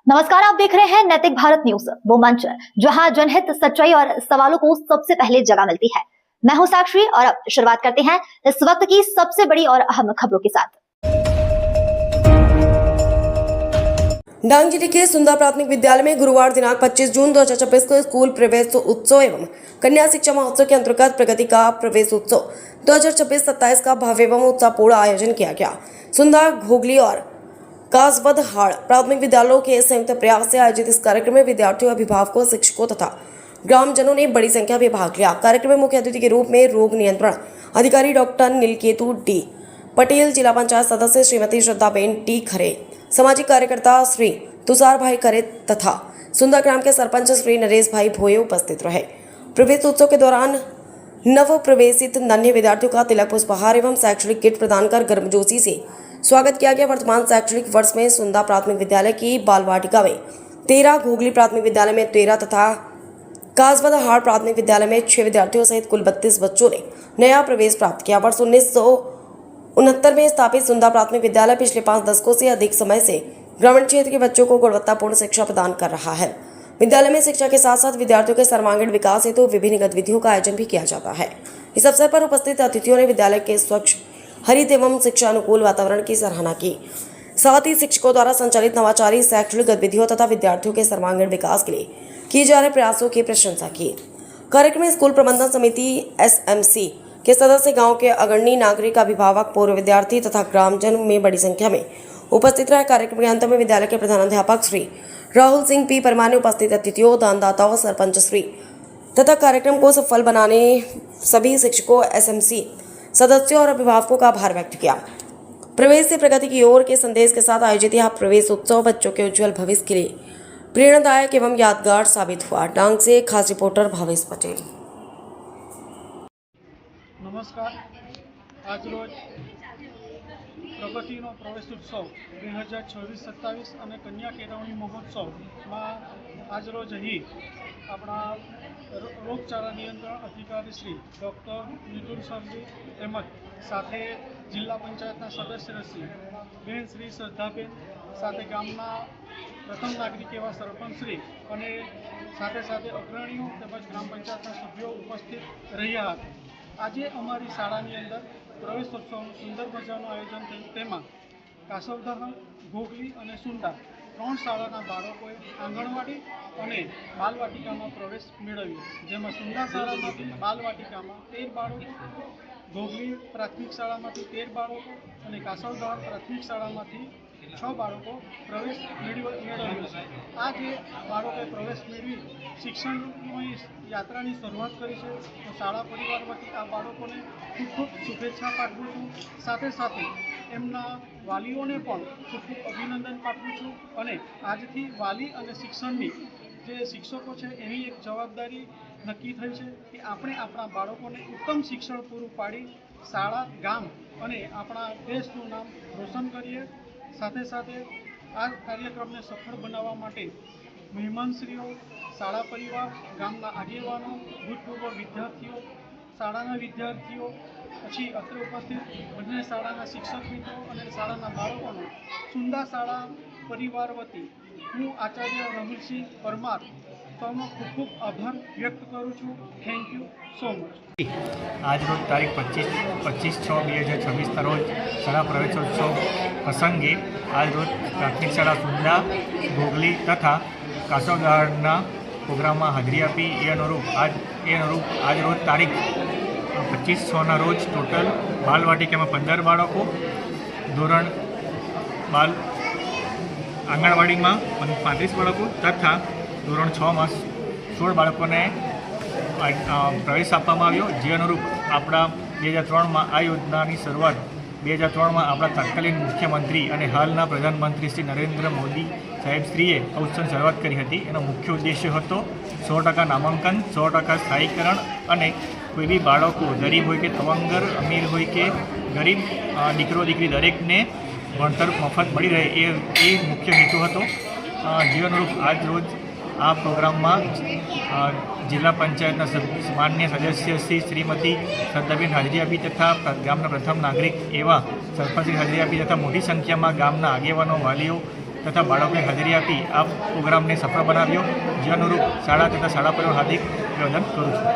नमस्कार, आप देख रहे हैं नैतिक भारत न्यूज, वो मंच जहां जनहित, सच्चाई और सवालों को सबसे पहले जगह मिलती है। मैं हूं साक्षी और अब शुरुआत करते हैं इस वक्त की सबसे बड़ी और अहम खबरों के साथ। डांग जिले के सुंदा प्राथमिक विद्यालय में गुरुवार दिनांक 25 जून 2026 को स्कूल प्रवेश उत्सव एवं कन्या शिक्षा महोत्सव के अंतर्गत प्रगति का प्रवेश उत्सव 2026-27 का भव्य एवं उत्साहपूर्ण आयोजन किया गया। सुंदा, घोगली और कासवदहाड़ प्राथमिक विद्यालयों के संयुक्त प्रयास से आयोजित इस कार्यक्रम में विद्यार्थियों, अभिभावकों, शिक्षकों तथा ग्रामजनों ने बड़ी संख्या में भाग लिया। कार्यक्रम में मुख्य अतिथि के रूप में रोग नियंत्रण अधिकारी डॉक्टर नीलकेतु डी पटेल, जिला पंचायत सदस्य श्रीमती श्रद्धाबेन टी खरे, सामाजिक कार्यकर्ता श्री तुषार भाई खरे तथा सुंदा ग्राम के सरपंच श्री नरेश भाई भोये उपस्थित रहे। प्रवेश उत्सव के दौरान नव प्रवेशित नन्हे विद्यार्थियों का तिलक पुष्पहार एवं शैक्षणिक किट प्रदान कर गर्मजोशी से स्वागत किया गया। वर्तमान शैक्षणिक वर्ष में सुंदा प्राथमिक विद्यालय की बाल वाटिका में 13, घोगली प्राथमिक विद्यालय में 13 तथा कासवदहाड़ प्राथमिक विद्यालय में 6 विद्यार्थियों सहित कुल 32 बच्चों ने नया प्रवेश प्राप्त किया। वर्ष 1969 में स्थापित सुंदा प्राथमिक विद्यालय पिछले 5 दशकों से अधिक समय से ग्रामीण क्षेत्र के बच्चों को गुणवत्तापूर्ण शिक्षा प्रदान कर रहा है। विद्यालय में शिक्षा के साथ साथ विद्यार्थियों के सर्वांगीण विकास हेतु विभिन्न गतिविधियों का आयोजन भी किया जाता है। इस अवसर पर उपस्थित अतिथियों ने विद्यालय के स्वच्छ, हरित एवं शिक्षा अनुकूल वातावरण की सराहना की। साथ ही शिक्षकों द्वारा संचालित नवाचारी शैक्षणिक गतिविधियों तथा विद्यार्थियों के सर्वांगीण विकास के लिए किए जा रहे प्रयासों की प्रशंसा की। कार्यक्रम में स्कूल प्रबंधन समिति SMC के सदस्य, गांव के अग्रणी नागरिक, अभिभावक, पूर्व विद्यार्थी तथा ग्रामजन में बड़ी संख्या में उपस्थित रहे। कार्यक्रम के अंत में विद्यालय के प्रधानाध्यापक श्री राहुल सिंह P परमार ने उपस्थित अतिथियों, दानदाताओं, सरपंच श्री तथा कार्यक्रम को सफल बनाने सभी शिक्षकों, SMC सदस्यों और अभिभावकों का आभार व्यक्त किया। प्रवेश से प्रगति की ओर के संदेश के साथ आयोजित यह प्रवेश उत्सव बच्चों के उज्जवल भविष्य के लिए प्रेरणादायक एवं यादगार साबित हुआ। डांग से खास रिपोर्टर भावेश पटेल। नमस्कार, आज रोज प्रगतिनो प्रवेश उत्सव 2026-27 અને કન્યા કેળવણી મહોત્સવમાં આજ રોજ અહીં આપણા રોગચાળા નિયંત્રણ અધિકારી શ્રી ડૉક્ટર નિતુલ સરજી તેમજ સાથે જિલ્લા પંચાયતના સદસ્યશ્રી બેન શ્રી શ્રદ્ધાબેન, સાથે ગામના પ્રથમ નાગરિક એવા સરપંચશ્રી અને સાથે સાથે અગ્રણીઓ તેમજ ગ્રામ પંચાયતના સભ્યો ઉપસ્થિત રહ્યા હતા। આજે અમારી શાળાની અંદર પ્રવેશોત્સવનું સુંદર મજાનું આયોજન થયું। તેમાં કાસવદહાડ, ઘોગલી અને સુંદા 3 શાળાના બાળકોએ આંગણવાડી અને બાલવાટિકામાં પ્રવેશ મેળવ્યો, જેમાં સુંદા શાળામાંથી બાલવાટિકામાં 13 બાળકો, ઘોગલી પ્રાથમિક શાળામાંથી 13 બાળકો અને કાસવદહાડ પ્રાથમિક શાળામાંથી 6 બાળકો પ્રવેશ મેળવ્યો છે। આ જે બાળકોએ પ્રવેશ મેળવી શિક્ષણની યાત્રાની શરૂઆત કરી છે, તો શાળા પરિવાર વતી આ બાળકોને ખૂબ ખૂબ શુભેચ્છા પાઠવું છું। સાથે સાથે એમના વાલીઓને પણ ખૂબ ખૂબ અભિનંદન પાઠવું છું અને આજથી વાલી અને શિક્ષણની જે શિક્ષકો છે એની એક જવાબદારી નક્કી થઈ છે કે આપણે આપણા બાળકોને ઉત્તમ શિક્ષણ પૂરું પાડી શાળા, ગામ અને આપણા દેશનું નામ રોશન કરીએ। સાથે સાથે આ કાર્યક્રમને સફળ બનાવવા માટે મહેમાનશ્રીઓ, શાળા પરિવાર, ગામના આગેવાનો, ભૂતપૂર્વ વિદ્યાર્થીઓ, શાળાના વિદ્યાર્થીઓ, પછી અત્રે ઉપસ્થિત બંને શાળાના શિક્ષક મિત્રો અને શાળાના બાળકોનો સુંદા શાળા પરિવાર વતી હું આચાર્ય રાહુલસિંહ પરમાર સૌનો ખૂબ ખૂબ આભાર વ્યક્ત કરું છું। Thank you so much. आज रोज तारीख 25/6/2026 रोज शाला प्रवेशोत्सव प्रसंगे आज रोज प्राथमिक शाला सुंदा, घोगली तथा कासवदहाड़ना प्रोग्राम में हाजरी आपी। ए अनुरूप आज रोज तारीख 25/6 रोज टोटल बालवाटिका में 15 बाळको, धोरण बाल आंगणवाड़ी में 35 बाळको तथा धोरण 6 में 16 बाळको ने प्रवेश आपवामां आव्यो। जे अनुरूप आपणा 2003 में आ योजनानी शरूआत 2003 में आपणा तत्कालीन मुख्यमंत्री और हालना प्रधानमंत्री श्री नरेन्द्र मोदी साहेबश्रीए उत्सवની શરૂઆત કરી હતી। એનો મુખ્ય ઉદ્દેશ્ય હતો 100% નામાંકન, 100% સ્થાયીકરણ અને કોઈ બી બાળકો ગરીબ હોય કે તવંગર, અમીર હોય કે ગરીબ, દીકરો દીકરી દરેકને ભણતર મફત મળી રહે એ મુખ્ય હેતુ હતો। જે અનુરૂપ આજ રોજ આ પ્રોગ્રામમાં જિલ્લા પંચાયતના માન્ય સદસ્ય શ્રીમતી શ્રદ્ધાબેન હાજરી આપી તથા ગામના પ્રથમ નાગરિક એવા સરપંચની હાજરી આપી તથા મોટી સંખ્યામાં ગામના આગેવાનો, વાલીઓ તથા બાળકોએ હાજરી આપી આ પ્રોગ્રામને સફળ બનાવ્યો. જે અનુરૂપ શાળા તથા શાળા પરિવાર હાર્દિક અભિનંદન કરું છું.